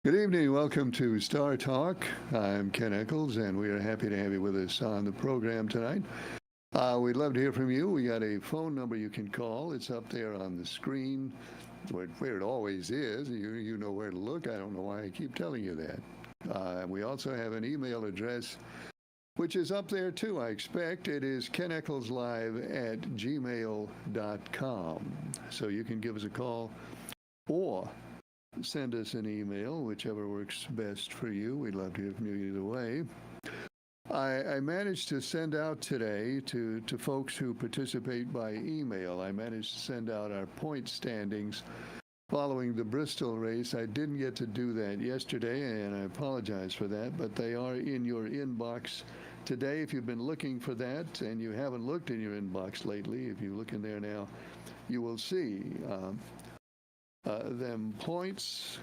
Good evening. Welcome to Star Talk. I'm Ken Eccles, and we are happy to have you with us on the program tonight. We'd love to hear from you. We got a phone number you can call. It's up there on the screen, where it always is. You know where to look. I don't know why I keep telling you that. We also have an email address, which is up there too, I expect. It is keneckleslive@gmail.com. So you can give us a call or send us an email, whichever works best for you. We'd love to hear from you either way. I managed to send out today to folks who participate by email. I managed to send out our point standings following the Bristol race. I didn't get to do that yesterday, and I apologize for that, but they are in your inbox today. If you've been looking for that and you haven't looked in your inbox lately, if you look in there now, you will see them points.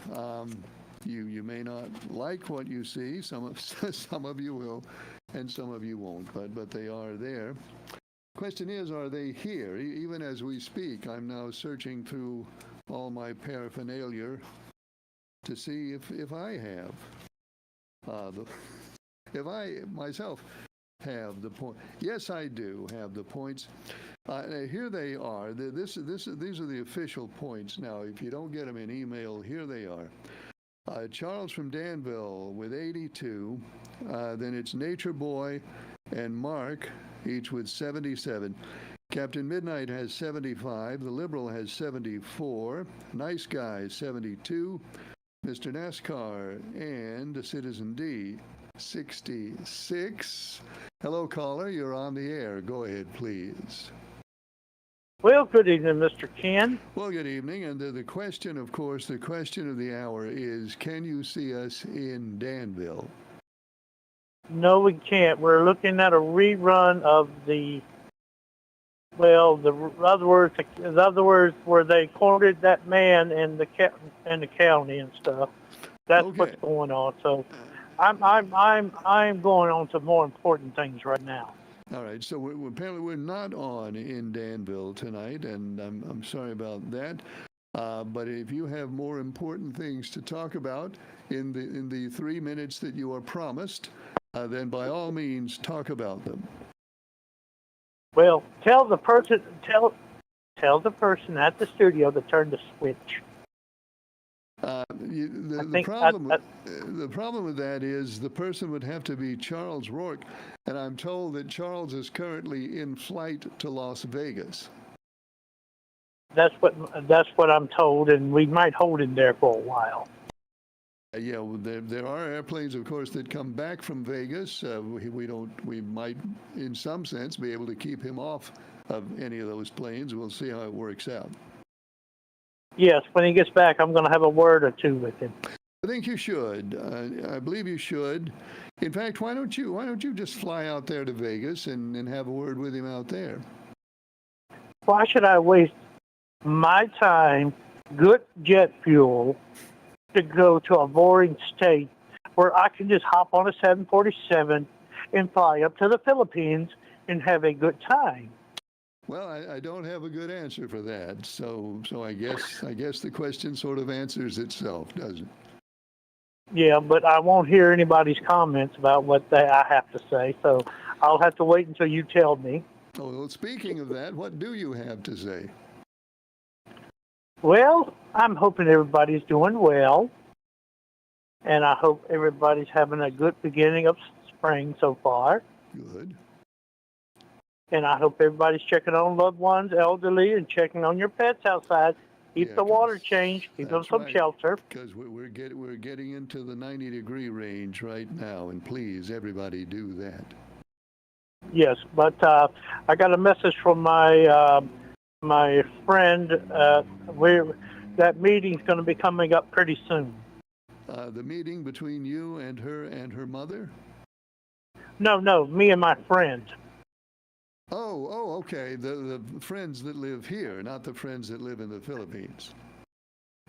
You may not like what you see. Some of you will, and some of you won't. But they are there. Question is, are they here? Even as we speak, I'm now searching through all my paraphernalia to see if I have if I myself have the point. Yes, I do have the points. Here they are. These are the official points. Now, if you don't get them in email, here they are. Charles from Danville with 82. Then it's Nature Boy and Mark, each with 77. Captain Midnight has 75. The Liberal has 74. Nice Guy, 72. Mr. NASCAR and Citizen D, 66. Hello, caller. You're on the air. Go ahead, please. Well, good evening, Mr. Ken. Well, good evening. And the question, of course, the question of the hour is, can you see us in Danville? No, we can't. We're looking at a rerun of the other words, where they cornered that man in the county and stuff. That's Okay. what's going on. So, I'm going on to more important things right now. All right, so apparently we're not on in Danville tonight, and I'm sorry about that. But if you have more important things to talk about in the 3 minutes that you are promised, then by all means talk about them. Well, tell the person at the studio to turn the switch. The problem with that is the person would have to be Charles Rourke, and I'm told that Charles is currently in flight to Las Vegas. That's what I'm told, and we might hold him there for a while. Yeah, well, there are airplanes, of course, that come back from Vegas. We might, in some sense, be able to keep him off of any of those planes. We'll see how it works out. Yes, when he gets back, I'm going to have a word or two with him. I think you should. I believe you should. In fact, why don't you just fly out there to Vegas and have a word with him out there? Why should I waste my time, good jet fuel, to go to a boring state where I can just hop on a 747 and fly up to the Philippines and have a good time? Well, I don't have a good answer for that. So I guess the question sort of answers itself, doesn't it? Yeah, but I won't hear anybody's comments about what I have to say, so I'll have to wait until you tell me. Oh, well, speaking of that, what do you have to say? Well, I'm hoping everybody's doing well, and I hope everybody's having a good beginning of spring so far. Good. And I hope everybody's checking on loved ones, elderly, and checking on your pets outside. Keep the water changed. Keep them some shelter. Because we're getting into the 90-degree range right now, and please, everybody, do that. Yes, but I got a message from my my friend. That meeting's going to be coming up pretty soon. The meeting between you and her mother? No, me and my friend. Oh, okay. The friends that live here, not the friends that live in the Philippines.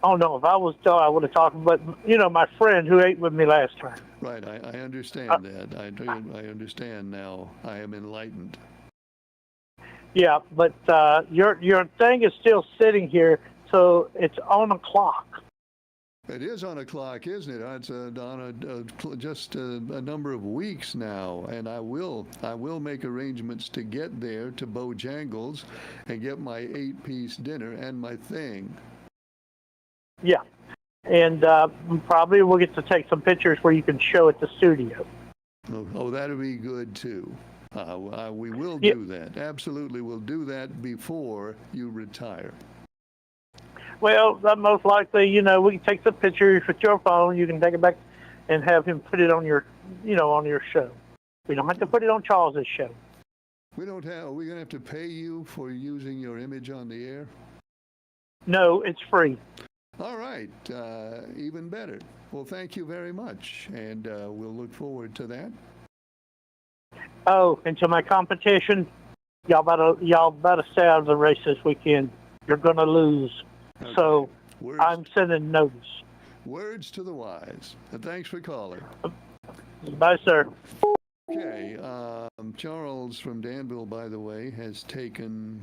Oh, no, if I was still, I would have talked, but, my friend who ate with me last time. Right, I understand that. I understand now. I am enlightened. Yeah, but your thing is still sitting here, so it's on the clock. It is on a clock, isn't it? It's just a number of weeks now, and I will make arrangements to get there to Bojangles and get my 8-piece dinner and my thing. Yeah. And probably we'll get to take some pictures where you can show at the studio. Oh, that'll be good too. We will do that. Absolutely, we'll do that before you retire. Well, most likely, we can take some pictures with your phone. You can take it back and have him put it on your, on your show. We don't have to put it on Charles's show. We don't have. Are we going to have to pay you for using your image on the air? No, it's free. All right, even better. Well, thank you very much, and we'll look forward to that. Oh, and to my competition, y'all better stay out of the race this weekend. You're gonna lose. Okay. So I'm sending notice. Words to the wise. And thanks for calling. Bye, sir. Okay, Charles from Danville, by the way, has taken.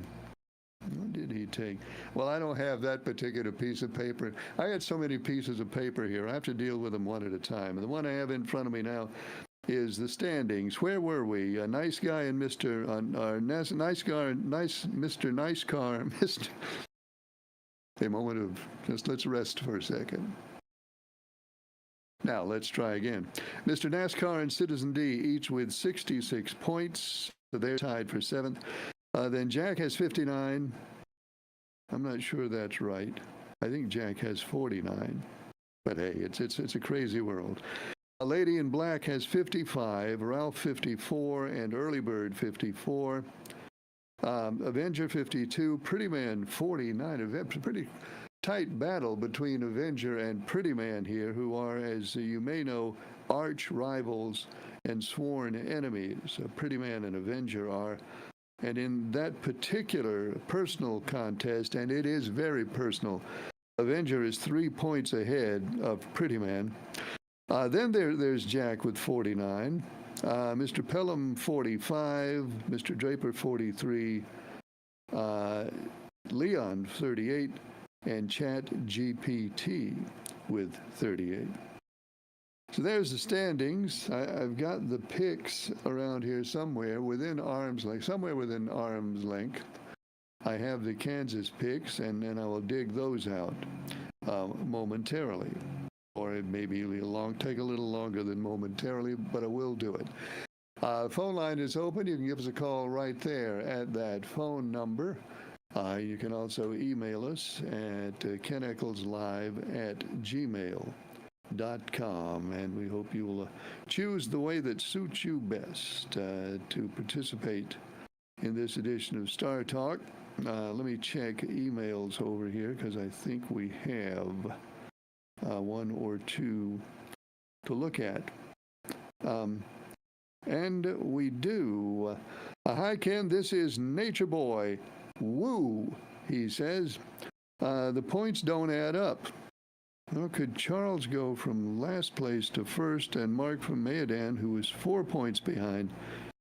What did he take? Well, I don't have that particular piece of paper. I had so many pieces of paper here. I have to deal with them one at a time. And the one I have in front of me now is the standings. Where were we? Nice guy and Mr. Mr. Nice Car, Mr. A moment of just let's rest for a second. Now let's try again. Mr. NASCAR and Citizen D each with 66 points. So they're tied for 7th. Then Jack has 59. I'm not sure that's right. I think Jack has 49. But hey, it's a crazy world. A Lady in Black has 55, Ralph 54, and Early Bird 54. Avenger 52, Pretty Man 49. A pretty tight battle between Avenger and Pretty Man here, who are, as you may know, arch rivals and sworn enemies. Pretty Man and Avenger are. And in that particular personal contest, and it is very personal, Avenger is 3 points ahead of Pretty Man. Then there's Jack with 49, Mr. Pelham 45, Mr. Draper 43, Leon 38, and Chat GPT with 38. So there's the standings. I've got the picks around here somewhere within arm's length. I have the Kansas picks, and I will dig those out momentarily. Or it may take a little longer than momentarily, but I will do it. Phone line is open. You can give us a call right there at that phone number. You can also email us at keneckleslive@gmail.com, and we hope you will choose the way that suits you best to participate in this edition of Star Talk. Let me check emails over here because I think we have one or two to look at. And we do. Hi, Ken. This is Nature Boy. Woo, he says. The points don't add up. Well, could Charles go from last place to first and Mark from Mayadan, who is 4 points behind,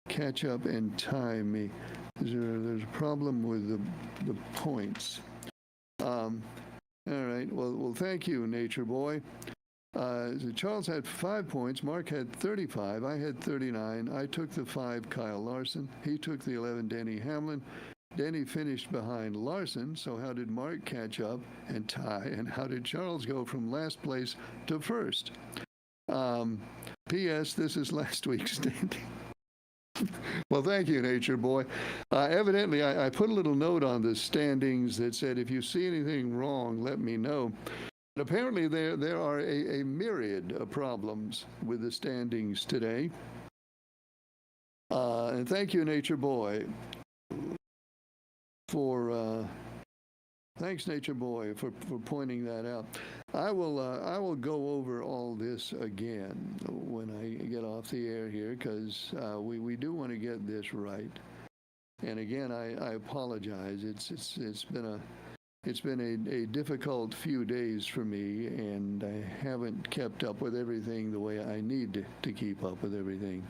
catch up and tie me? There's a problem with the points. All right. Well, thank you, Nature Boy. Charles had 5 points. Mark had 35. I had 39. I took the 5, Kyle Larson. He took the 11, Denny Hamlin. Denny finished behind Larson, so how did Mark catch up and tie? And how did Charles go from last place to first? P.S. This is last week's standing. Well, thank you, Nature Boy. Evidently, I put a little note on the standings that said, if you see anything wrong, let me know. But apparently, there are a myriad of problems with the standings today. And thank you, Nature Boy. Thanks, Nature Boy, for pointing that out. I will go over all this again when I get off the air here, because we do want to get this right. And again, I apologize. It's been a difficult few days for me, and I haven't kept up with everything the way I need to keep up with everything.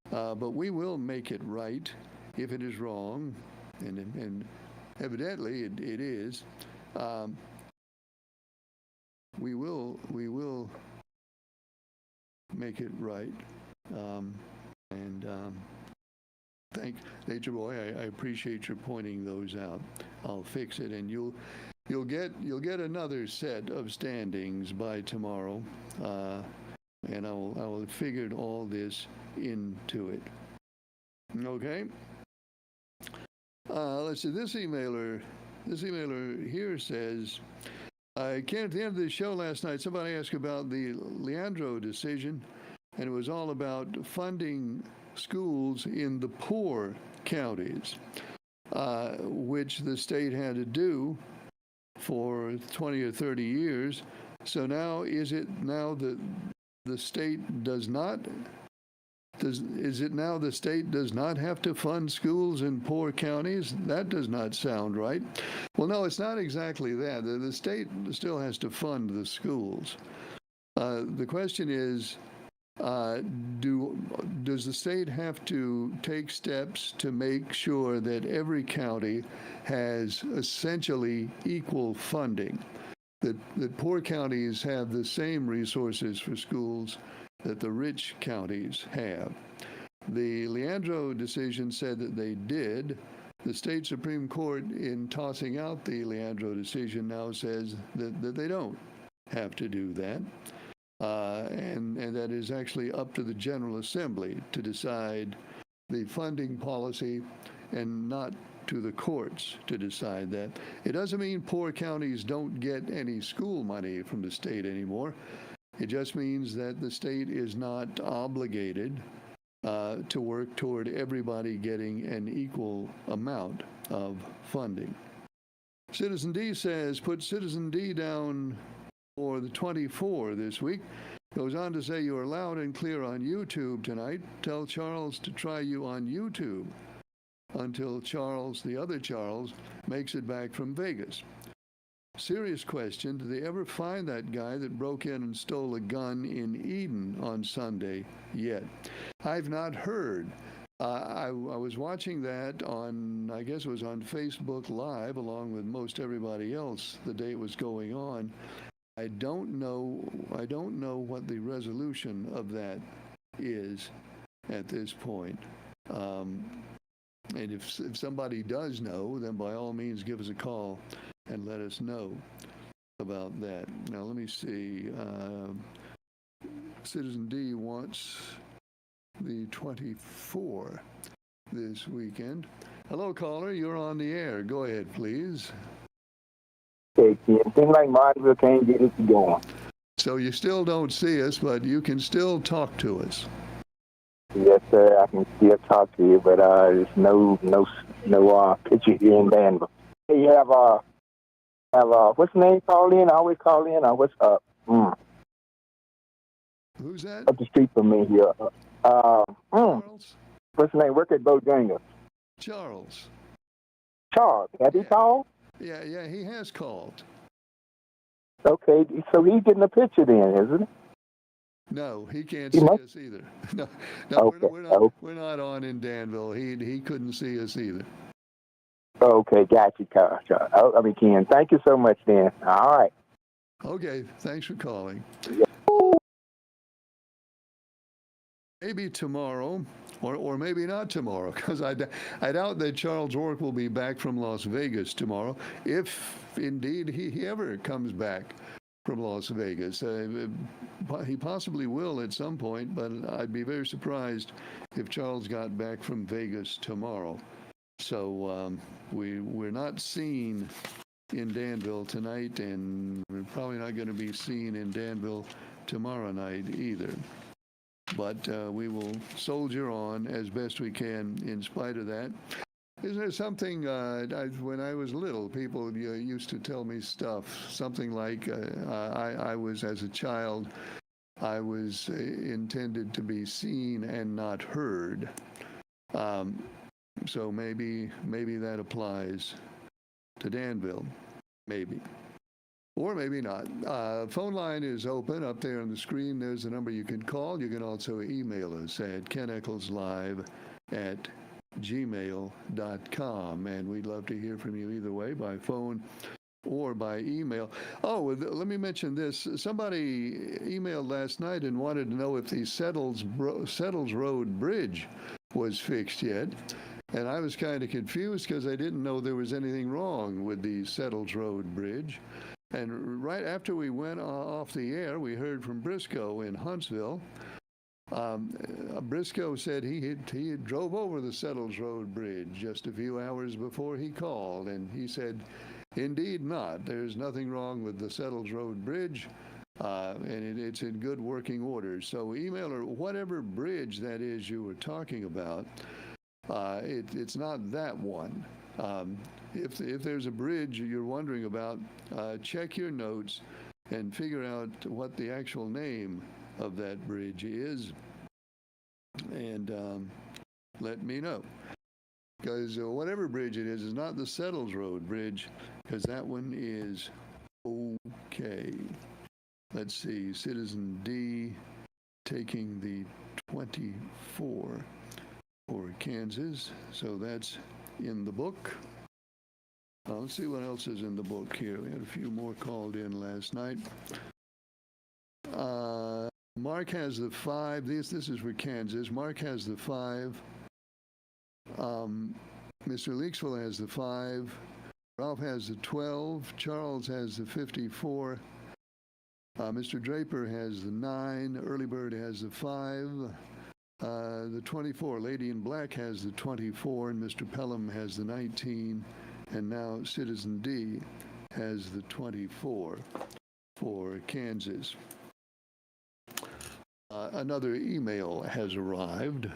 But we will make it right if it is wrong. And evidently it is. we will make it right. And thank Nature Boy. I appreciate your pointing those out. I'll fix it, and you'll get another set of standings by tomorrow, and I will have figured all this into it. Okay. Let's see. This emailer here says, Ken, at the end of the show last night, somebody asked about the Leandro decision, and it was all about funding schools in the poor counties, which the state had to do for 20 or 30 years. So now, is it now that the state does not? Is it now the state does not have to fund schools in poor counties? That does not sound right. Well, no, it's not exactly that. The state still has to fund the schools. The question is, does the state have to take steps to make sure that every county has essentially equal funding, that poor counties have the same resources for schools that the rich counties have? The Leandro decision said that they did. The state Supreme Court, in tossing out the Leandro decision, now says that they don't have to do that. And that is actually up to the General Assembly to decide the funding policy, and not to the courts to decide that. It doesn't mean poor counties don't get any school money from the state anymore. It just means that the state is not obligated to work toward everybody getting an equal amount of funding. Citizen D says, put Citizen D down for the 24 this week. Goes on to say, you are loud and clear on YouTube tonight. Tell Charles to try you on YouTube until Charles, the other Charles, makes it back from Vegas. Serious question, did they ever find that guy that broke in and stole a gun in Eden on Sunday yet? I've not heard. I was watching that on, I guess it was on Facebook Live, along with most everybody else the day it was going on. I don't know what the resolution of that is at this point. And if somebody does know, then by all means give us a call and let us know about that. Now let me see. Citizen D wants the 24 this weekend. Hello, caller. You're on the air. Go ahead, please. Okay, Ken. Seems like Martinsville can't get it going. So you still don't see us, but you can still talk to us. Yes, sir. I can still talk to you, but there's no picture here in Danville. Hey, you have what's the name? Call in. I always call in. What's up? Who's that? Up the street from me here. Charles. What's the name? Work at Bojangles. Charles. Charles. Have he called? Yeah, he has called. Okay, so he's getting a picture then, isn't he? No, he can't see us either. No, okay. We're not on in Danville. He couldn't see us either. Okay, got you, Ken. Thank you so much, then. All right. Okay, thanks for calling. Yeah. Maybe tomorrow, or maybe not tomorrow, because I doubt that Charles Rourke will be back from Las Vegas tomorrow, if indeed he ever comes back from Las Vegas. He possibly will at some point, but I'd be very surprised if Charles got back from Vegas tomorrow. So we're not seen in Danville tonight, and we're probably not going to be seen in Danville tomorrow night either. But we will soldier on as best we can in spite of that. Is there something, when I was little, people used to tell me stuff, something like I was, as a child, I was intended to be seen and not heard. So maybe that applies to Danville, maybe. Or maybe not. Phone line is open up there on the screen. There's the number you can call. You can also email us at keneckleslive@gmail.com. And we'd love to hear from you either way, by phone or by email. Oh, let me mention this. Somebody emailed last night and wanted to know if the Settles Road Bridge was fixed yet. And I was kind of confused because I didn't know there was anything wrong with the Settles Road Bridge. And right after we went off the air, we heard from Briscoe in Huntsville. Briscoe said he drove over the Settles Road Bridge just a few hours before he called, and he said, indeed not. There's nothing wrong with the Settles Road Bridge, and it's in good working order. So emailer, whatever bridge that is you were talking about, it's not that one. If there's a bridge you're wondering about, check your notes and figure out what the actual name of that bridge is, and let me know. Because whatever bridge it is not the Settles Road Bridge, because that one is okay. Let's see, Citizen D taking the 24 for Kansas, so that's in the book. Let's see what else is in the book here. We had a few more called in last night. Mark has the 5. This is for Kansas. Mark has the 5. Mr. Leaksville has the 5. Ralph has the 12. Charles has the 54. Mr. Draper has the 9. Early Bird has the 5. The 24. Lady in Black has the 24. And Mr. Pelham has the 19. And now Citizen D has the 24 for Kansas. Another email has arrived.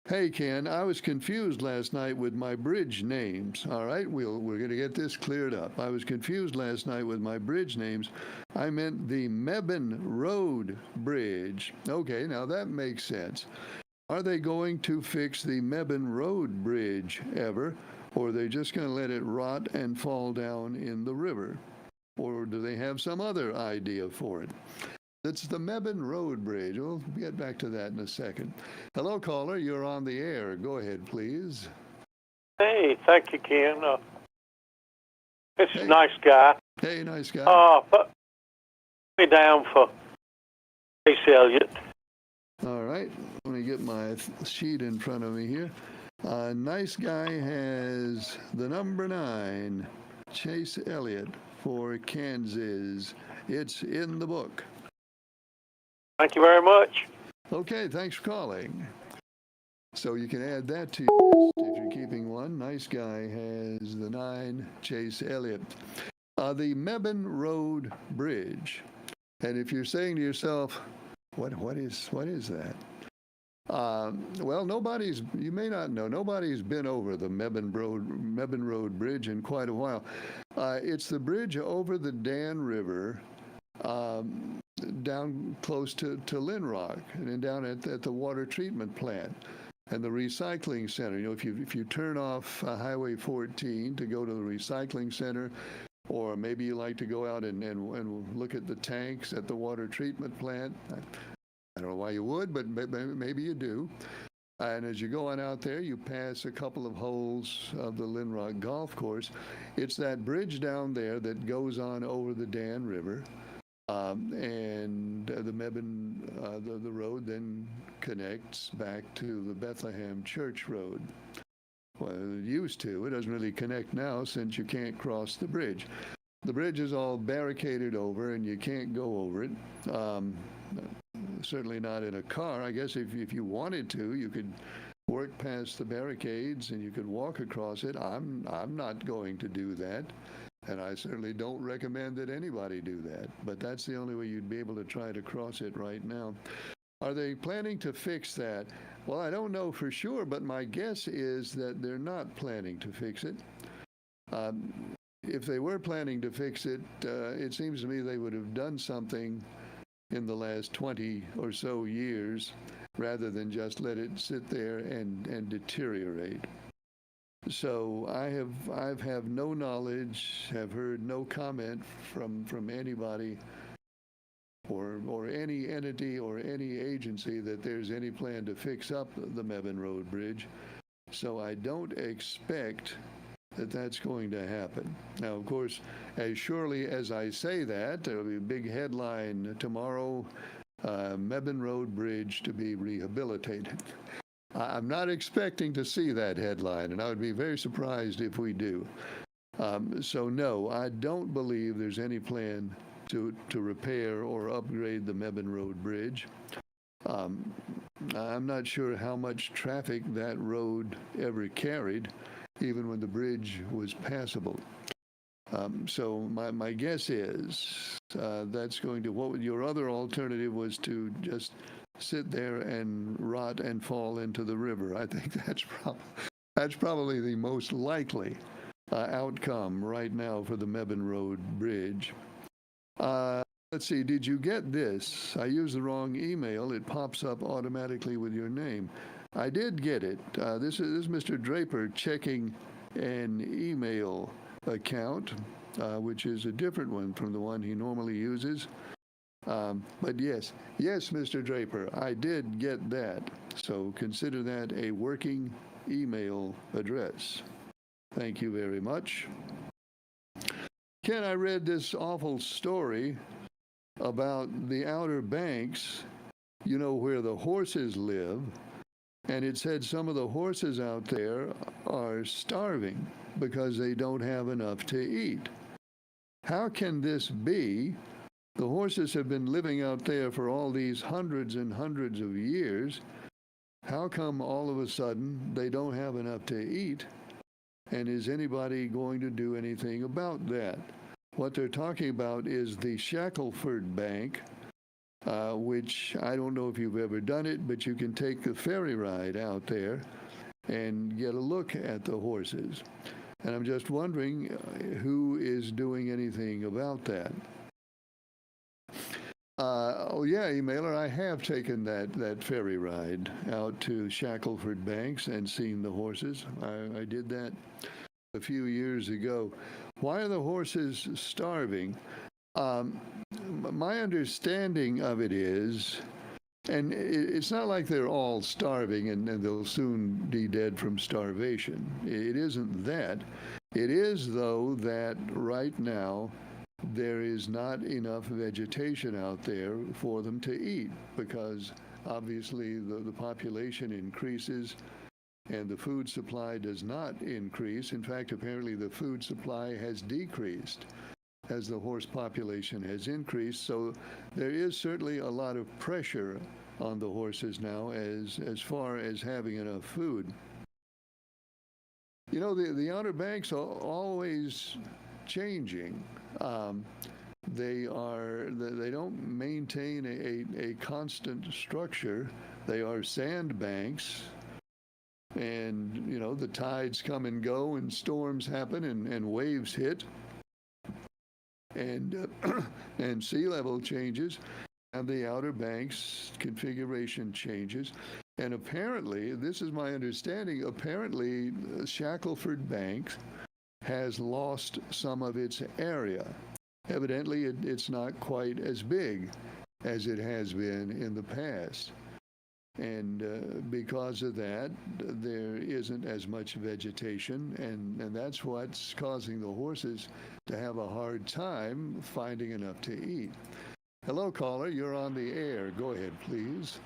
Hey, Ken, I was confused last night with my bridge names. All right, we're going to get this cleared up. I was confused last night with my bridge names. I meant the Mebane Road Bridge. Okay, now that makes sense. Are they going to fix the Mebane Road Bridge ever, or are they just going to let it rot and fall down in the river? Or do they have some other idea for it? It's the Mebane Road Bridge. We'll get back to that in a second. Hello, caller. You're on the air. Go ahead, please. Hey, thank you, Ken. This is a nice guy. Hey, nice guy. Put me down for Chase Elliott. All right. Let me get my sheet in front of me here. Nice guy has the number 9, Chase Elliott for Kansas. It's in the book. Thank you very much. Okay, thanks for calling. So you can add that to your list if you're keeping one. Nice guy has the 9, Chase Elliott. The Mebane Road Bridge. And if you're saying to yourself, what is that? Well, you may not know, nobody's been over the Mebane Road Bridge in quite a while. It's the bridge over the Dan River, down close to Lynrock, and then down at the water treatment plant and the recycling center. You know, if you turn off Highway 14 to go to the recycling center, or maybe you like to go out and look at the tanks at the water treatment plant. I don't know why you would, but maybe you do. And as you go on out there, you pass a couple of holes of the Lynrock Golf Course. It's that bridge down there that goes on over the Dan River. And the Mebane, the road then connects back to the Bethlehem Church Road. Well, it used to. It doesn't really connect now since you can't cross the bridge. The bridge is all barricaded over and you can't go over it. Certainly not in a car. I guess if you wanted to, you could work past the barricades and you could walk across it. I'm not going to do that. And I certainly don't recommend that anybody do that. But that's the only way you'd be able to try to cross it right now. Are they planning to fix that? Well, I don't know for sure, but my guess is that they're not planning to fix it. If they were planning to fix it, it seems to me they would have done something in the last 20 or so years rather than just let it sit there and deteriorate. So I have no knowledge, have heard no comment from anybody or any entity or any agency that there's any plan to fix up the Mebane Road Bridge. So I don't expect that that's going to happen. Now, of course, as surely as I say that, there'll be a big headline tomorrow, Mebane Road Bridge to be rehabilitated. I'm not expecting to see that headline, and I would be very surprised if we do. So no, I don't believe there's any plan to repair or upgrade the Mebane Road Bridge. I'm not sure how much traffic that road ever carried, even when the bridge was passable. So my guess is that's going to, your other alternative was to just sit there and rot and fall into the river. I think that's probably the most likely outcome right now for the Mebane Road Bridge. Let's see, did you get this? I used the wrong email. It pops up automatically with your name. I did get it. This is Mr. Draper checking an email account, which is a different one from the one he normally uses. But yes, Mr. Draper, I did get that. So consider that a working email address. Thank you very much. Ken, I read this awful story about the Outer Banks, you know, where the horses live, and it said some of the horses out there are starving because they don't have enough to eat. How can this be? The horses have been living out there for all these hundreds and hundreds of years. How come all of a sudden they don't have enough to eat? And is anybody going to do anything about that? What they're talking about is the Shackelford Bank, which I don't know if you've ever done it, but you can take the ferry ride out there and get a look at the horses. And I'm just wondering who is doing anything about that. Oh yeah, emailer, I have taken that ferry ride out to Shackelford Banks and seen the horses. I did that a few years ago. Why are the horses starving? My understanding of it is, and it's not like they're all starving and they'll soon be dead from starvation. It isn't that. It is, though, that right now there is not enough vegetation out there for them to eat because obviously the population increases and the food supply does not increase. In fact, apparently the food supply has decreased as the horse population has increased. So there is certainly a lot of pressure on the horses now as far as having enough food. You know, the Outer Banks are always changing. They don't maintain a constant structure. They are sandbanks. And, you know, the tides come and go and storms happen and waves hit and sea level changes and the Outer Banks configuration changes. And apparently, this is my understanding, apparently Shackelford Bank has lost some of its area. Evidently, it's not quite as big as it has been in the past. And because of that, there isn't as much vegetation, and that's what's causing the horses to have a hard time finding enough to eat. Hello, caller. You're on the air. Go ahead, please.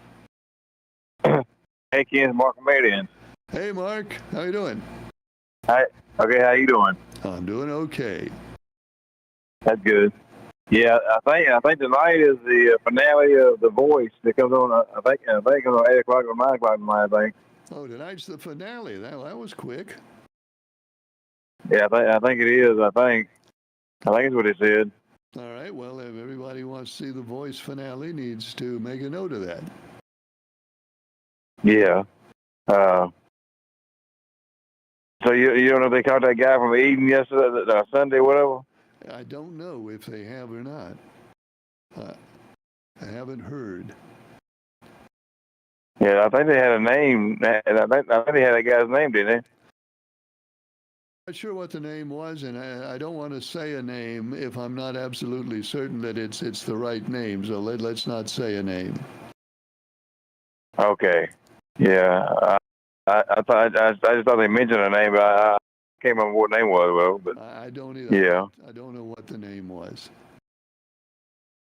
Hey, Ken, Mark Marion. Hey, Mark. How you doing? Hi. Okay, how you doing? I'm doing okay. That's good. Yeah, I think tonight is the finale of The Voice that comes on. I think it's on 8 o'clock or 9 o'clock tonight. I think. Oh, tonight's the finale. That was quick. Yeah, I think it is. I think it's what he said. All right. Well, if everybody wants to see The Voice finale, needs to make a note of that. Yeah. So you don't know if they caught that guy from Eden yesterday, Sunday, whatever? I don't know if they have or not. I haven't heard. Yeah, I think they had a name, and I think they had that guy's name, didn't they? Not sure what the name was, and I don't want to say a name if I'm not absolutely certain that it's the right name. So let's not say a name. Okay. Yeah. I just thought they mentioned a name, but can't remember what name was, well, but I don't either. yeah, I don't know what the name was.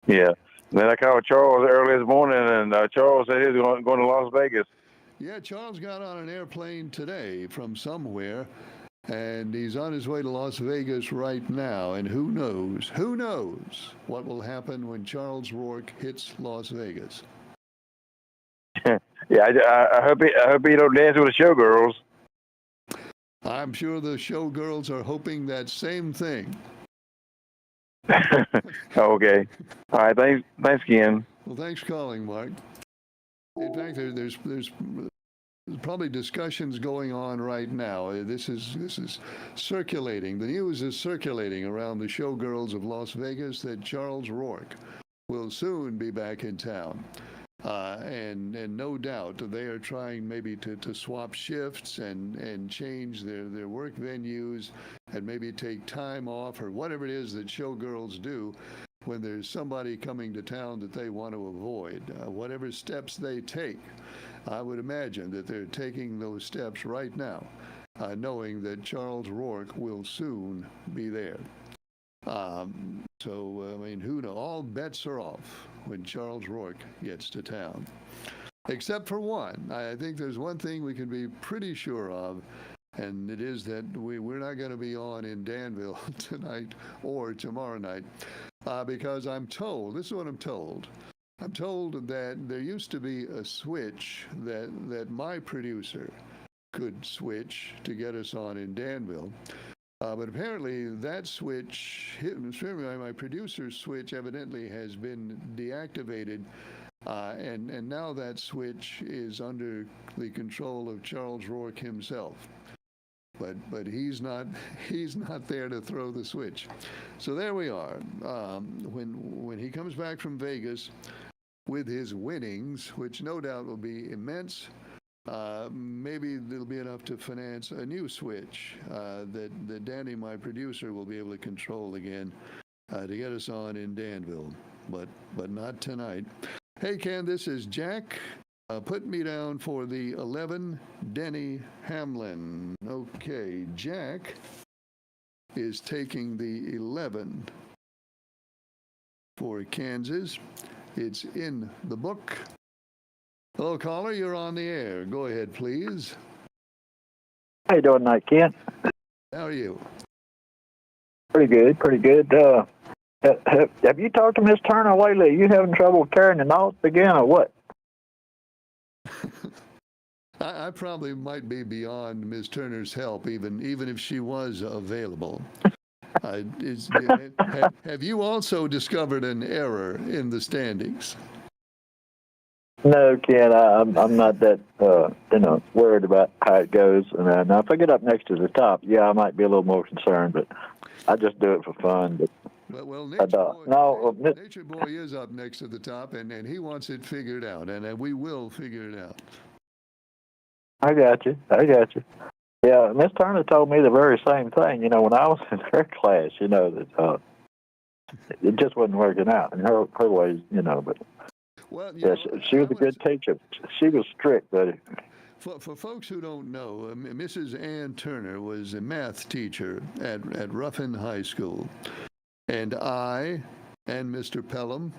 yeah. And then I called Charles early this morning, and Charles said he was going to Las Vegas. Yeah, Charles got on an airplane today from somewhere, and he's on his way to Las Vegas right now. And who knows what will happen when Charles Rourke hits Las Vegas. Yeah, I hope he don't dance with the showgirls. I'm sure the showgirls are hoping that same thing. Okay. All right. Thanks, Ken. Well, thanks for calling, Mark. In fact, there's probably discussions going on right now. This is circulating. The news is circulating around the showgirls of Las Vegas that Charles Rourke will soon be back in town. And no doubt they are trying maybe to swap shifts and change their work venues and maybe take time off or whatever it is that showgirls do when there's somebody coming to town that they want to avoid. Whatever steps they take, I would imagine that they're taking those steps right now, knowing that Charles Rourke will soon be there. So, I mean, who knows? All bets are off when Charles Rourke gets to town. Except for one. I think there's one thing we can be pretty sure of, and it is that we're not going to be on in Danville tonight or tomorrow night, because I'm told, this is what I'm told that there used to be a switch that my producer could switch to get us on in Danville. But apparently that switch, my producer's switch, evidently has been deactivated, and now that switch is under the control of Charles Rourke himself. But he's not there to throw the switch. So there we are. When he comes back from Vegas with his winnings, which no doubt will be immense. Maybe it'll be enough to finance a new switch that Danny, my producer, will be able to control again to get us on in Danville, but not tonight. Hey, Ken, this is Jack. Put me down for the 11, Denny Hamlin. Okay, Jack is taking the 11 for Kansas. It's in the book. Hello, caller. You're on the air. Go ahead, please. How you doing tonight, Ken? How are you? Pretty good. Have you talked to Miss Turner lately? Are you having trouble carrying the notes again, or what? I probably might be beyond Ms. Turner's help, even if she was available. Have you also discovered an error in the standings? No, Ken, I'm not that worried about how it goes. And now if I get up next to the top, yeah, I might be a little more concerned, but I just do it for fun. But Well, Nature Boy is up next to the top, and he wants it figured out, and we will figure it out. I got you. Yeah, Miss Turner told me the very same thing. When I was in her class, that it just wasn't working out in her ways, but. Well, she was a good teacher. She was strict, buddy. For folks who don't know, Mrs. Ann Turner was a math teacher at Ruffin High School. And I and Mr. Pelham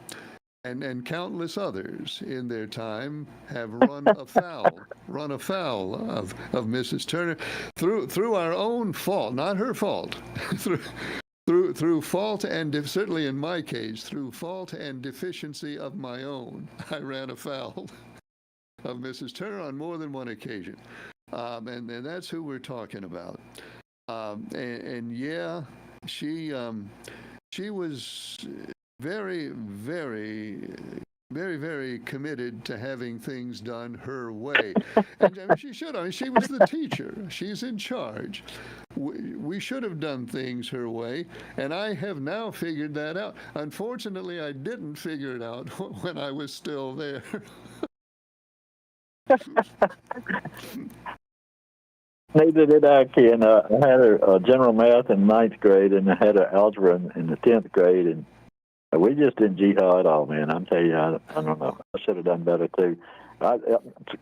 and countless others in their time have run afoul of Mrs. Turner through our own fault, not her fault, through fault and certainly in my case, through fault and deficiency of my own, I ran afoul of Mrs. Turner on more than one occasion. And that's who we're talking about. And yeah, she was very, very, very, very committed to having things done her way. And I mean, she should. I mean, she was the teacher. She's in charge. We should have done things her way, and I have now figured that out. Unfortunately, I didn't figure it out when I was still there. Neither did I, Ken. I had a general math in 9th grade, and I had an algebra in the 10th grade, and we just didn't jihad at all, man. I'm telling you, I don't know. I should have done better, too. I'm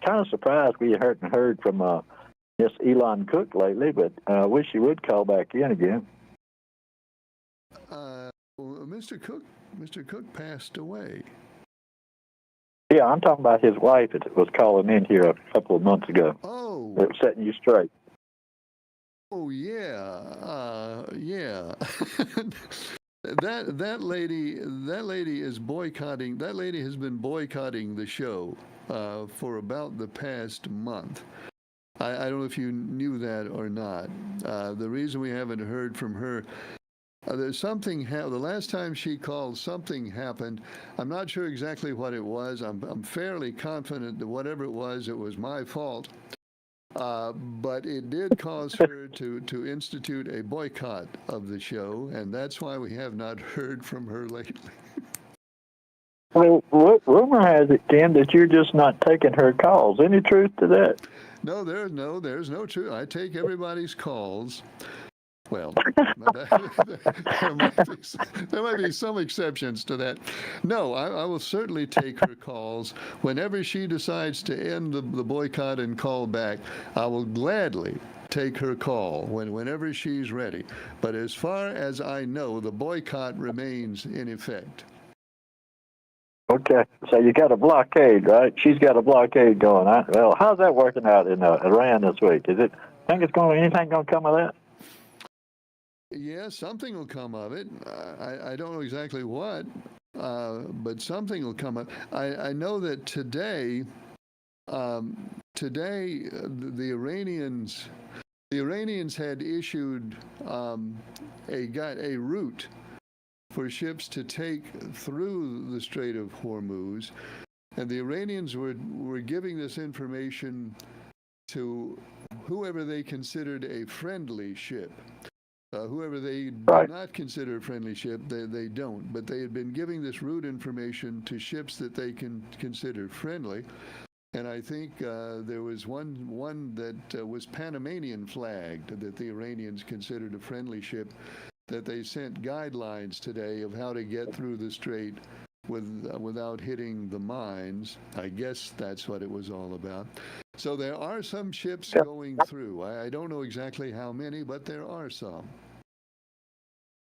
kind of surprised we hadn't heard from just Elon Cook lately, but I wish he would call back in again. Mr. Cook passed away. Yeah, I'm talking about his wife that was calling in here a couple of months ago. Oh, It was setting you straight. oh yeah, yeah. That lady is boycotting. That lady has been boycotting the show for about the past month. I don't know if you knew that or not. The reason we haven't heard from her, there's something. The last time she called, something happened. I'm not sure exactly what it was. I'm fairly confident that whatever it was my fault. But it did cause her to institute a boycott of the show, and that's why we have not heard from her lately. Well, rumor has it, Ken, that you're just not taking her calls. Any truth to that? No, there's no truth. I take everybody's calls. Well, there might be some exceptions to that. No, I will certainly take her calls. Whenever she decides to end the boycott and call back, I will gladly take her call whenever she's ready. But as far as I know, the boycott remains in effect. Okay, so you got a blockade, right? She's got a blockade going. Well, how's that working out in Iran this week? Think anything going to come of that? Yeah, something will come of it. I don't know exactly what, but something will come of it. I know that today, the Iranians had issued a route for ships to take through the Strait of Hormuz, and the Iranians were giving this information to whoever they considered a friendly ship. Whoever they do not consider a friendly ship, they don't. But they had been giving this route information to ships that they can consider friendly. And I think there was one that was Panamanian flagged that the Iranians considered a friendly ship, that they sent guidelines today of how to get through the strait without hitting the mines. I guess that's what it was all about. So there are some ships going through. I don't know exactly how many, but there are some.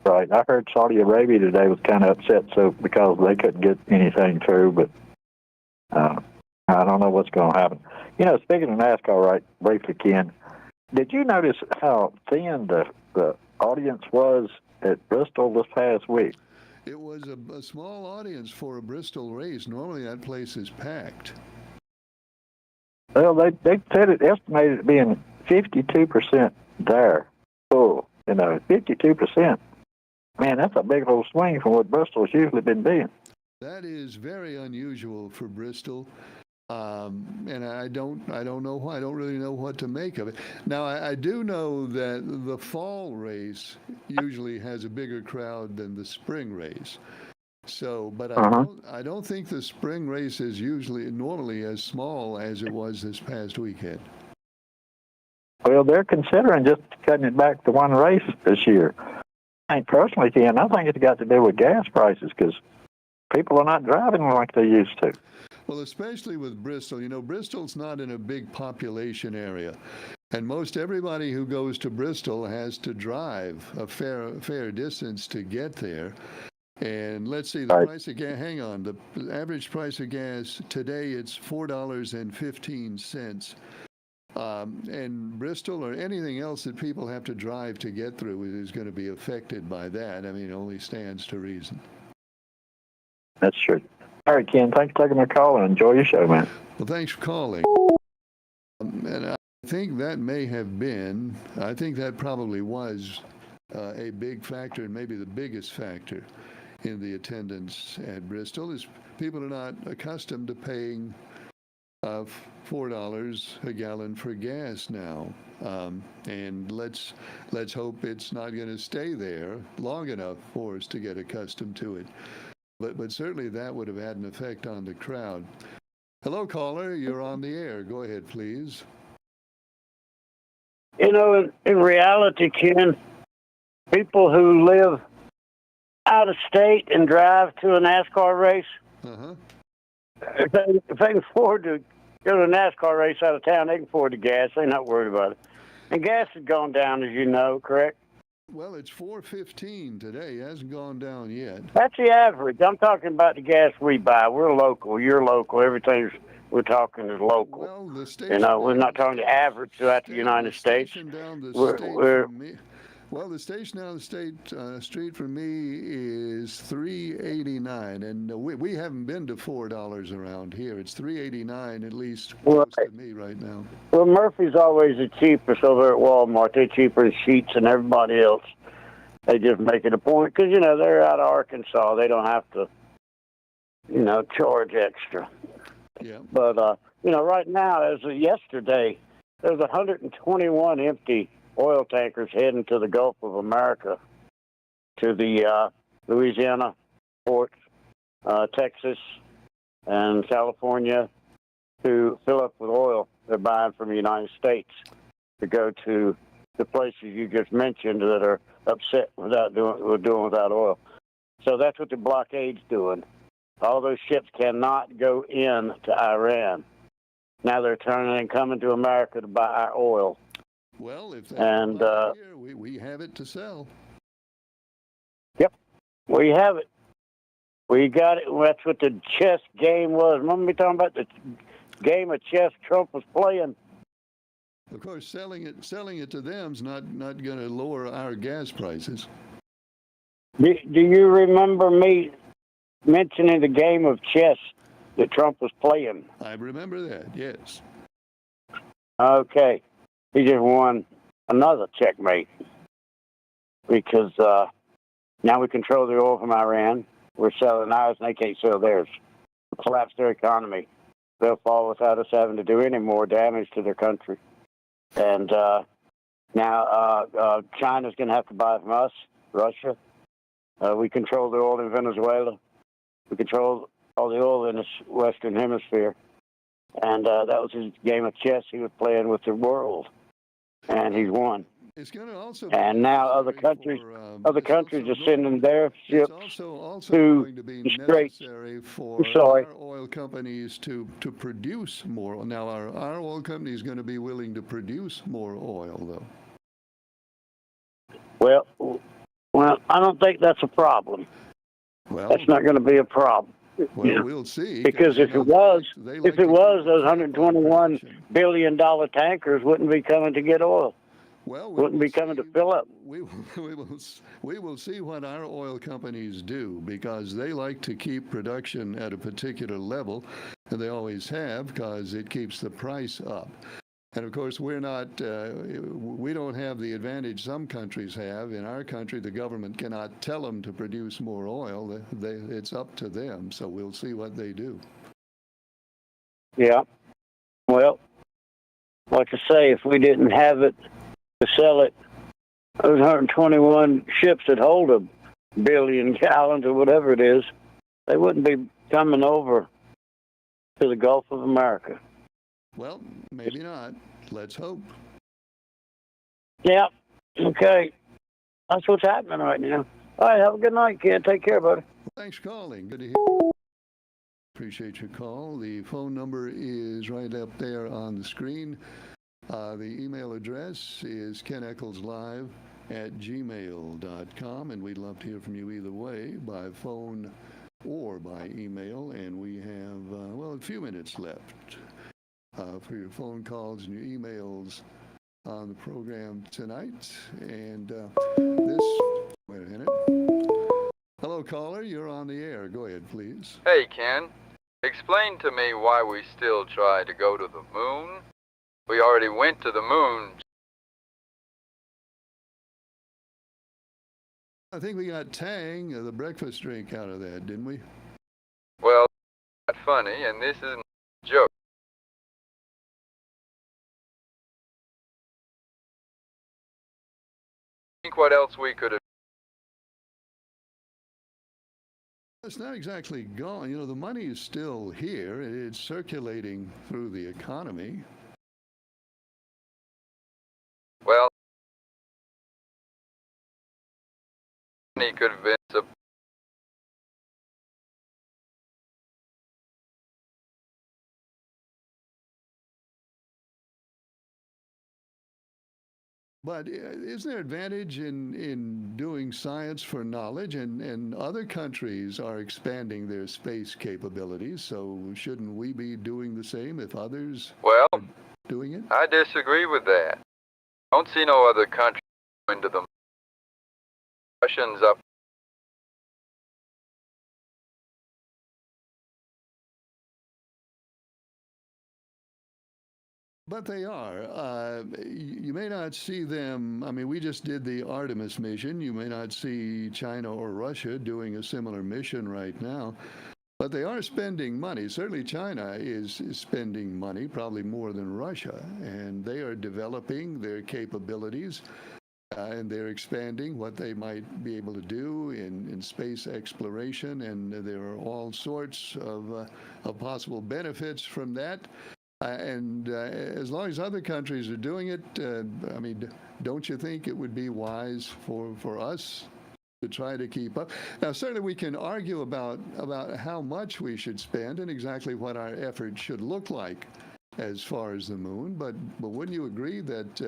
Right. I heard Saudi Arabia today was kind of upset because they couldn't get anything through, but I don't know what's going to happen. You know, speaking of NASCAR, right, briefly, Ken, did you notice how thin the audience was at Bristol this past week? It was a small audience for a Bristol race. Normally that place is packed. Well, they said it estimated it being 52% there. Full, 52%. Man, that's a big old swing from what Bristol's usually been being. That is very unusual for Bristol. And I don't know why. I don't really know what to make of it. Now, I do know that the fall race usually has a bigger crowd than the spring race. So, but I don't think the spring race is normally as small as it was this past weekend. Well, they're considering just cutting it back to one race this year. I personally, Ken, I think it's got to do with gas prices because people are not driving like they used to. Well, especially with Bristol. Bristol's not in a big population area. And most everybody who goes to Bristol has to drive a fair distance to get there. And let's see, the price of gas, hang on, the average price of gas today, it's $4.15. And Bristol or anything else that people have to drive to get through is going to be affected by that. I mean, it only stands to reason. That's true. All right, Ken, thanks for taking my call and enjoy your show, man. Well, thanks for calling. And I think that probably was a big factor, and maybe the biggest factor in the attendance at Bristol, is people are not accustomed to paying $4 a gallon for gas now. And let's hope it's not going to stay there long enough for us to get accustomed to it. But certainly that would have had an effect on the crowd. Hello, caller. You're on the air. Go ahead, please. In reality, Ken, people who live out of state and drive to a NASCAR race, if they can afford to go to a NASCAR race out of town, they can afford the gas. They're not worried about it. And gas has gone down, as you know, correct? Well, it's 4.15 today. It hasn't gone down yet. That's the average. I'm talking about the gas we buy. We're local. You're local. Everything we're talking is local. Well, the station. You know, we're not talking the average throughout the United States. Station down the We're- state we're- from me. Well, the station down the street from me is $3.89, and we haven't been to $4 around here. It's $3.89 at least close to me right now. Well, Murphy's always the cheapest over at Walmart. They're cheaper than Sheetz and everybody else. They just make it a point because, you know, they're out of Arkansas. They don't have to, you know, charge extra. Yeah. But, you know, right now, as of yesterday, there's 121 empty oil tankers heading to the Gulf of America, to the Louisiana ports, Texas, and California to fill up with oil they're buying from the United States to go to the places you just mentioned that are upset without doing without oil. So that's what the blockade's doing. All those ships cannot go in to Iran. Now they're turning and coming to America to buy our oil. Well, if that's And, here, we have it to sell. Yep, we have it. We got it. That's what the chess game was. Remember me talking about the game of chess Trump was playing? Of course, selling it to them's not going to lower our gas prices. Do you remember me mentioning the game of chess that Trump was playing? I remember that. Yes. Okay. He just won another checkmate because now we control the oil from Iran. We're selling ours and they can't sell theirs. We'll collapse their economy. They'll fall without us having to do any more damage to their country. And now China's going to have to buy from us, Russia. We control the oil in Venezuela. We control all the oil in this Western Hemisphere. And that was his game of chess he was playing with the world. And he's won. It's going to also. And now other countries are sending their ships also to going to be the Straits. necessary for Sorry. our oil companies to produce more. Now, our oil company is going to be willing to produce more oil, though. Well, I don't think that's a problem. Well, That's not going to be a problem. well, we'll see. Because if it was, those $121 billion tankers wouldn't be coming to get oil. Well, Wouldn't be coming to fill up. We will see what our oil companies do because they like to keep production at a particular level, and they always have because it keeps the price up. And of course, we don't have the advantage some countries have. In our country, the government cannot tell them to produce more oil. It's up to them. So we'll see what they do. Yeah. Well, like I say, if we didn't have it to sell it, those 121 ships that hold a billion gallons or whatever it is, they wouldn't be coming over to the Gulf of America. Well, maybe not. Let's hope. Yeah. Okay. That's what's happening right now. All right. Have a good night, kid. Take care, buddy. Thanks for calling. Good to hear. Appreciate your call. The phone number is right up there on the screen. The email address is keneckleslive@gmail.com, and we'd love to hear from you either way, by phone or by email. And we have, a few minutes left for your phone calls and your emails on the program tonight. And wait a minute. Hello, caller. You're on the air. Go ahead, please. Hey, Ken. Explain to me why we still try to go to the moon. We already went to the moon. I think we got Tang, the breakfast drink, out of that, didn't we? Well, that's funny, and this isn't a joke. Think what else we could have. It's not exactly gone. You know, the money is still here. It's circulating through the economy. Well, he could have been But isn't there advantage in doing science for knowledge? And other countries are expanding their space capabilities, so shouldn't we be doing the same if others Well, are doing it? I disagree with that. Don't see no other country going to the moon. Russians up. But they are. You may not see them. I mean, we just did the Artemis mission. You may not see China or Russia doing a similar mission right now. But they are spending money. Certainly China is spending money, probably more than Russia. And they are developing their capabilities. And they're expanding what they might be able to do in space exploration. And there are all sorts of possible benefits from that. And as long as other countries are doing it, I mean, don't you think it would be wise for us to try to keep up? Now, certainly we can argue about how much we should spend and exactly what our effort should look like as far as the moon, but wouldn't you agree that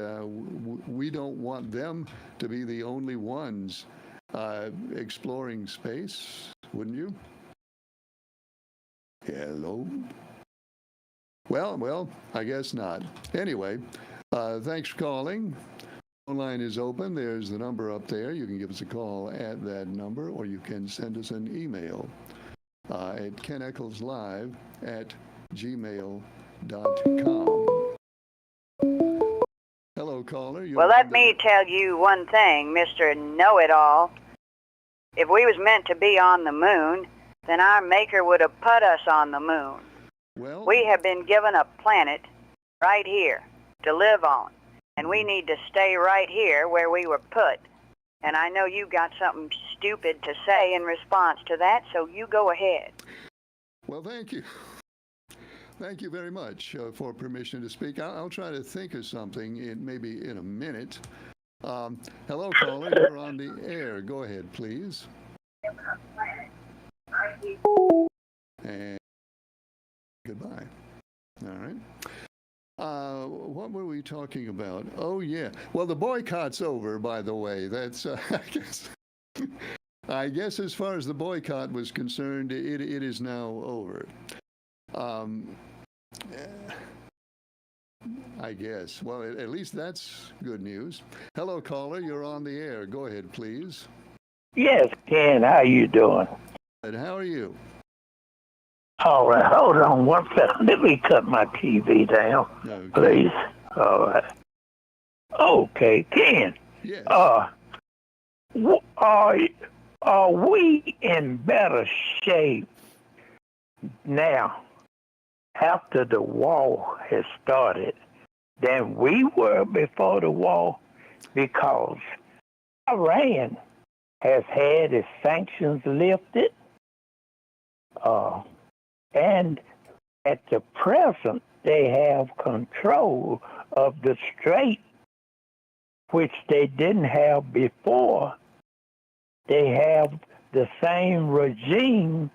we don't want them to be the only ones exploring space? Wouldn't you? Hello? Well, I guess not. Anyway, thanks for calling. Phone line is open. There's the number up there. You can give us a call at that number, or you can send us an email at keneccleslive@gmail.com. Hello, caller. Well, let me tell you one thing, Mr. Know-It-All. If we was meant to be on the moon, then our maker would have put us on the moon. Well, we have been given a planet right here to live on, and we need to stay right here where we were put. And I know you got something stupid to say in response to that, so you go ahead. Well, thank you. Thank you very much for permission to speak. I'll try to think of something maybe in a minute. Hello, caller. You're on the air. Go ahead, please. And goodbye. All right. What were we talking about? Oh, yeah. Well, the boycott's over, by the way. That's, I guess as far as the boycott was concerned, it is now over. I guess. Well, at least that's good news. Hello, caller. You're on the air. Go ahead, please. Yes, Ken, how you doing? And how are you? All right, hold on one second. Let me cut my TV down, Okay. please. All right. Okay, Ken. Yes. Are we in better shape now after the war has started than we were before the war? Because Iran has had its sanctions lifted. And at the present, they have control of the strait, which they didn't have before. They have the same regime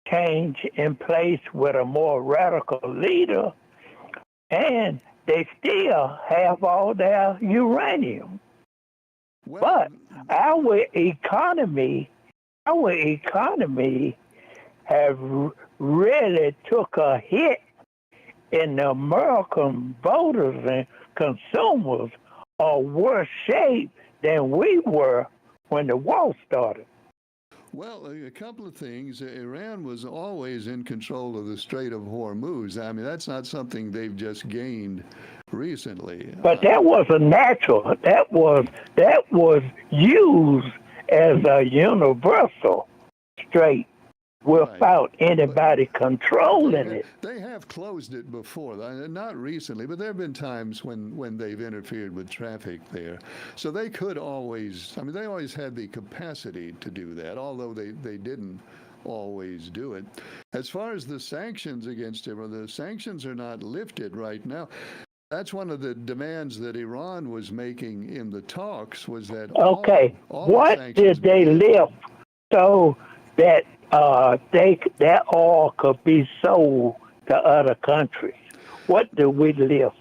change in place with a more radical leader, and they still have all their uranium. Well, But our economy have really took a hit, and the American voters and consumers are worse shape than we were when the war started. Well, a couple of things. Iran was always in control of the Strait of Hormuz. I mean, that's not something they've just gained recently. But that wasn't natural. That was used as a universal strait without anybody controlling it. They have closed it before, not recently, but there have been times when they've interfered with traffic there. So they could always, I mean, they always had the capacity to do that, although they didn't always do it. As far as the sanctions against Iran, the sanctions are not lifted right now. That's one of the demands that Iran was making in the talks, was that Okay, all what sanctions did they lift so that that oil could be sold to other countries? What do we lift?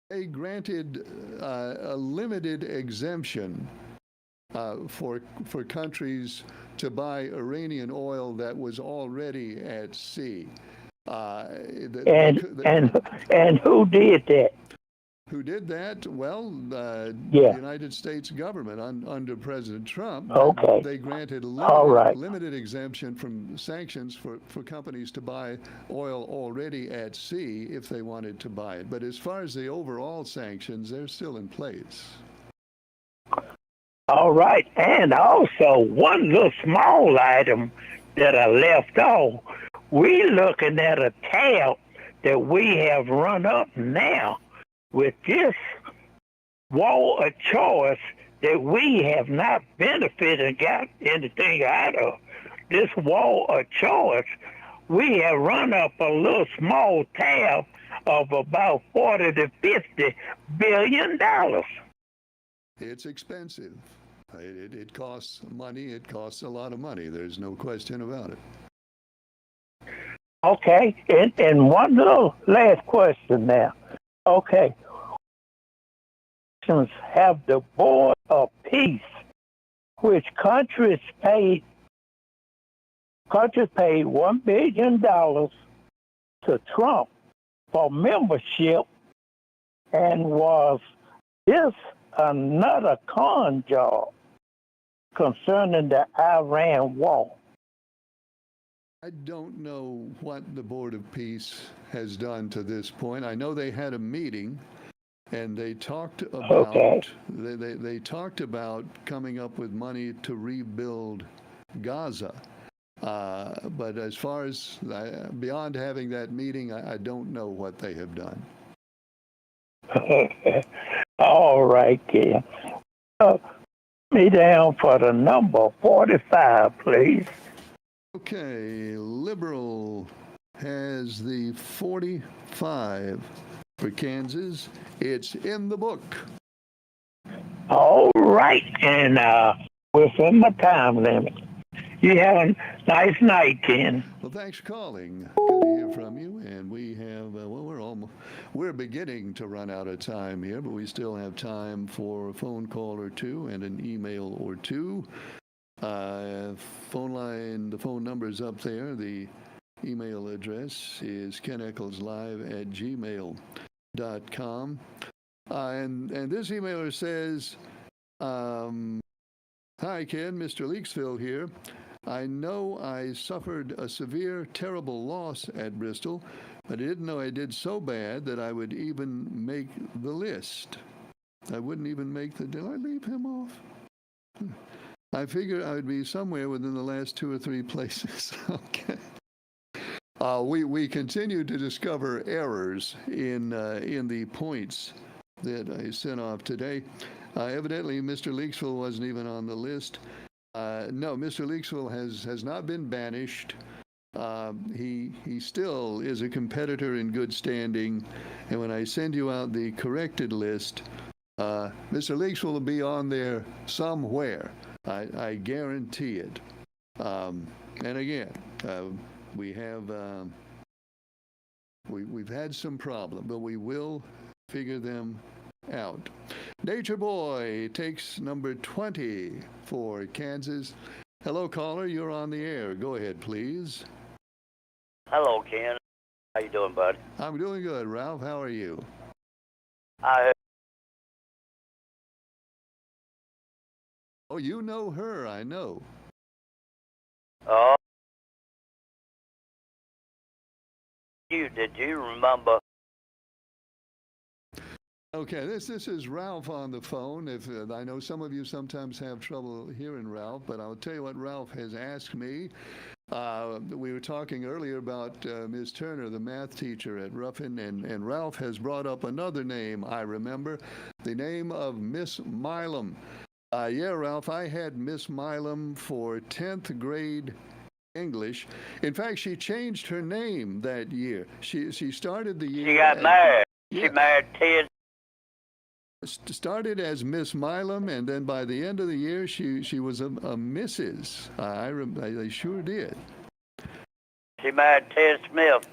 they granted a limited exemption for countries to buy Iranian oil that was already at sea. And who did that? Who did that? Well, the Yeah. United States government under President Trump. Okay. They granted All right. limited exemption from sanctions for companies to buy oil already at sea if they wanted to buy it. But as far as the overall sanctions, they're still in place. All right. And also, one little small item that I left off, we looking at a tab that we have run up now with this war of choice that we have not benefited and got anything out of. This war of choice, we have run up a little small tab of about $40 to $50 billion. It's expensive. It costs money. It costs a lot of money. There's no question about it. Okay, and one little last question now. Okay, have the Board of Peace, which countries paid $1 billion to Trump for membership, and was this another con job concerning the Iran war? I don't know what the Board of Peace has done to this point. I know they had a meeting and they talked about they talked about coming up with money to rebuild Gaza. But as far as beyond having that meeting, I don't know what they have done. All right, Ken. Me down for the number 45, please. Okay, Liberal has the 45 for Kansas. It's in the book. All right, and within my time limit. You have a nice night, Ken. Well, thanks for calling. Good to hear from you. And we have, we're beginning to run out of time here, but we still have time for a phone call or two and an email or two. Phone line, the phone number's up there. The email address is keneckleslive@gmail.com. And this emailer says, hi, Ken, Mr. Leaksville here. I know I suffered a severe, terrible loss at Bristol, but I didn't know I did so bad that I would even make the list. I wouldn't even make the... Did I leave him off? I figured I would be somewhere within the last 2 or 3 places. Okay. We continue to discover errors in the points that I sent off today. Evidently, Mr. Leaksville wasn't even on the list. No, Mr. Leaksville has not been banished. He still is a competitor in good standing. And when I send you out the corrected list, Mr. Leaksville will be on there somewhere. I guarantee it. And again, we have we've had some problem, but we will figure them out. Nature Boy takes number 20 for Kansas. Hello, caller. You're on the air. Go ahead, please. Hello, Ken. How you doing, bud? I'm doing good, Ralph. How are you? Oh, you know her, I know. Oh. Did you remember? Okay, this is Ralph on the phone. If I know some of you sometimes have trouble hearing Ralph, but I'll tell you what Ralph has asked me. We were talking earlier about Ms. Turner, the math teacher at Ruffin, and Ralph has brought up another name I remember, the name of Miss Milam. Yeah, Ralph, I had Miss Milam for 10th grade English. In fact, she changed her name that year. She started the year... She got married. Yeah. She married Ted. Started as Miss Milam, and then by the end of the year, she was a Mrs. I sure did. She married Ted Smith.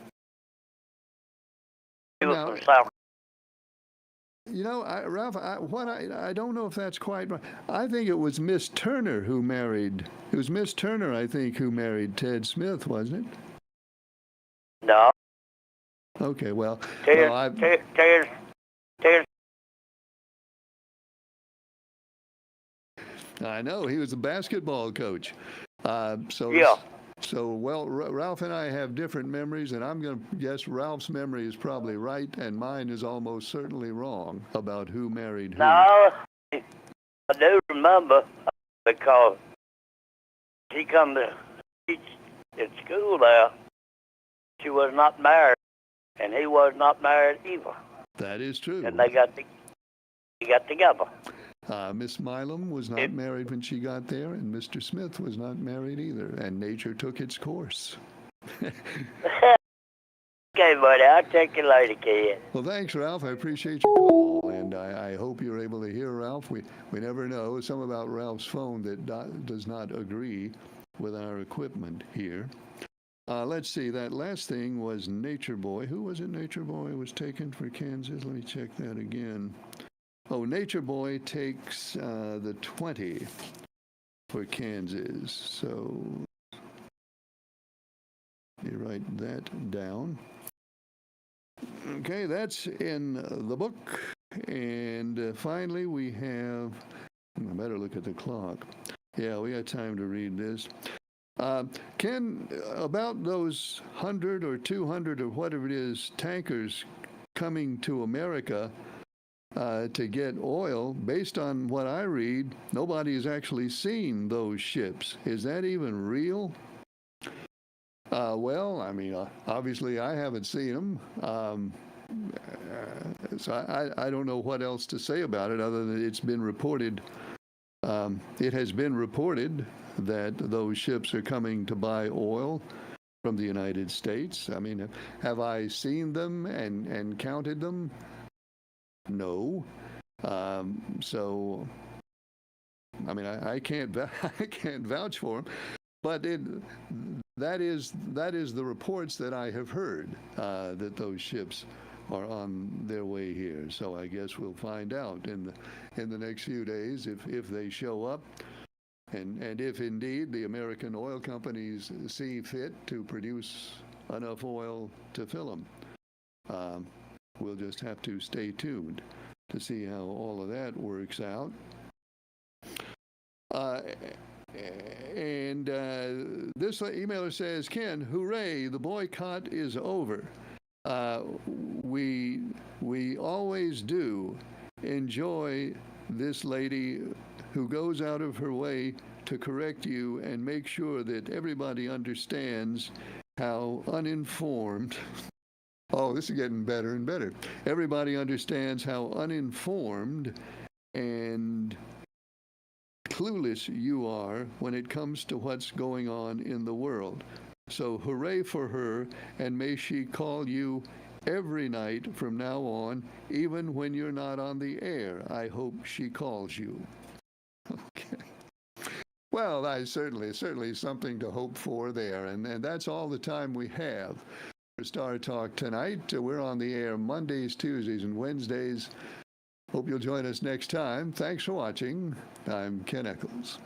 He was Now, from South Ralph, I don't know if that's quite right. I think it was Miss Turner who married. It was Miss Turner, I think, who married Ted Smith, wasn't it? No. Okay, well, Ted. I know he was a basketball coach. So Yeah. Ralph and I have different memories, and I'm going to guess Ralph's memory is probably right, and mine is almost certainly wrong about who married who. No, I do remember because he come to teach at school there. She was not married, and he was not married either. That is true. And they got together. Miss Milam was not married when she got there, and Mr. Smith was not married either, and nature took its course. Okay, buddy, I'll take you later, kid. Well, thanks, Ralph. I appreciate your call, and I hope you're able to hear Ralph. We never know. Some about Ralph's phone that does not agree with our equipment here. Let's see. That last thing was Nature Boy. Who was it? Nature Boy was taken for Kansas. Let me check that again. Oh, Nature Boy takes the 20 for Kansas. So let me write that down. Okay, that's in the book. And finally, we have, I better look at the clock. Yeah, we got time to read this. Ken, about those 100 or 200 or whatever it is, tankers coming to America to get oil, based on what I read, nobody has actually seen those ships. Is that even real? Well, I mean, obviously I haven't seen them. So I don't know what else to say about it other than it's been reported. It has been reported that those ships are coming to buy oil from the United States. I mean, have I seen them and counted them? No. So, I mean, I can't vouch for them, but that is the reports that I have heard, that those ships are on their way here. So I guess we'll find out in the next few days if they show up, and if indeed the American oil companies see fit to produce enough oil to fill them. We'll just have to stay tuned to see how all of that works out. And this emailer says, Ken, hooray, the boycott is over. We always do enjoy this lady who goes out of her way to correct you and make sure that everybody understands how uninformed. Oh, this is getting better and better. Everybody understands how uninformed and clueless you are when it comes to what's going on in the world. So hooray for her, and may she call you every night from now on, even when you're not on the air. I hope she calls you. Okay. Well, that's certainly something to hope for there, and that's all the time we have for Star Talk tonight. We're on the air Mondays, Tuesdays, and Wednesdays. Hope you'll join us next time. Thanks for watching. I'm Ken Eccles.